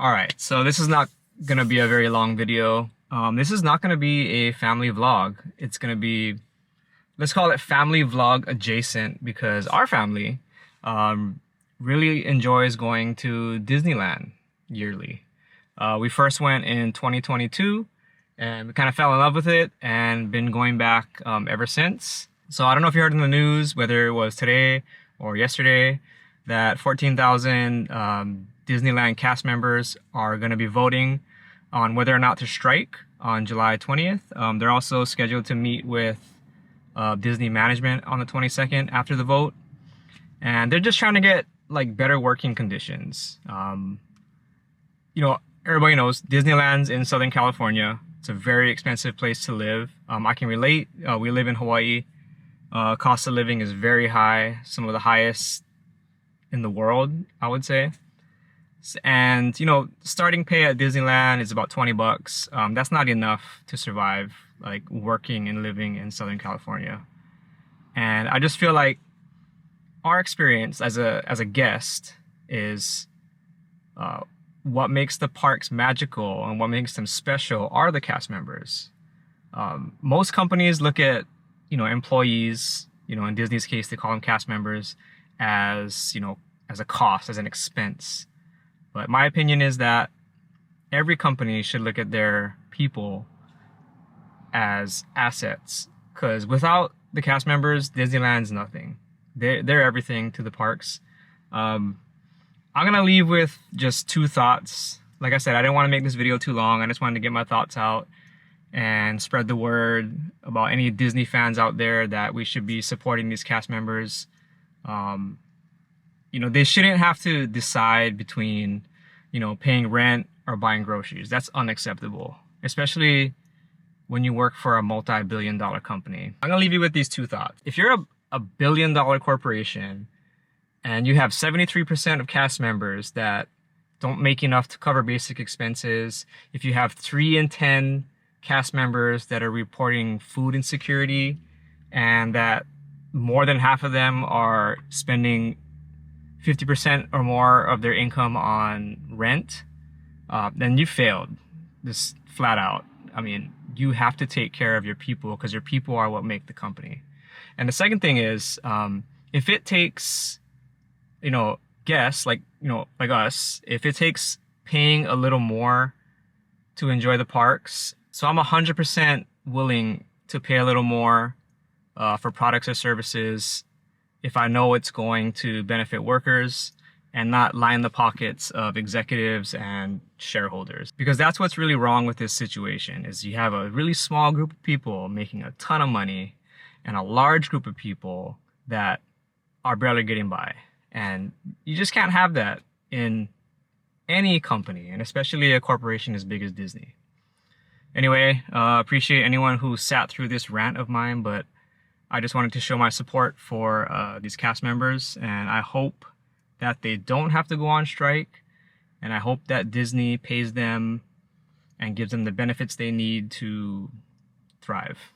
All right, so this is not gonna be a very long video. This is not gonna be a family vlog. It's gonna be, let's call it family vlog adjacent, because our family really enjoys going to Disneyland yearly. We first went in 2022 and we kind of fell in love with it and been going back ever since. So I don't know if you heard in the news, whether it was today or yesterday, that 14,000 Disneyland cast members are going to be voting on whether or not to strike on July 20th. They're also scheduled to meet with Disney management on the 22nd after the vote. And they're just trying to get like better working conditions. Everybody knows Disneyland's in Southern California. It's a very expensive place to live. I can relate. We live in Hawaii. Cost of living is very high, some of the highest in the world, I would say. And starting pay at Disneyland is about 20 bucks. That's not enough to survive, like working and living in Southern California. And I just feel like our experience as a guest is what makes the parks magical and what makes them special are the cast members. Most companies look at employees, in Disney's case they call them cast members, as as a cost, as an expense. But my opinion is that every company should look at their people as assets, because without the cast members, Disneyland's nothing. They're everything to the parks. I'm gonna leave with just two thoughts. Like I said, I didn't want to make this video too long. I just wanted to get my thoughts out and spread the word about any Disney fans out there that we should be supporting these cast members. They shouldn't have to decide between, paying rent or buying groceries. That's unacceptable, especially when you work for a multi-billion-dollar company. I'm gonna leave you with these two thoughts. If you're a billion-dollar corporation and you have 73% of cast members that don't make enough to cover basic expenses, if you have 3 in 10 cast members that are reporting food insecurity, and that more than half of them are spending 50% or more of their income on rent, then you failed, just flat out. I mean, you have to take care of your people, because your people are what make the company. And the second thing is, if it takes, guests like us, if it takes paying a little more to enjoy the parks, so I'm 100% willing to pay a little more for products or services if I know it's going to benefit workers and not line the pockets of executives and shareholders. Because that's what's really wrong with this situation, is you have a really small group of people making a ton of money and a large group of people that are barely getting by. And you just can't have that in any company, and especially a corporation as big as Disney. Anyway, appreciate anyone who sat through this rant of mine, but I just wanted to show my support for these cast members, and I hope that they don't have to go on strike, and I hope that Disney pays them and gives them the benefits they need to thrive.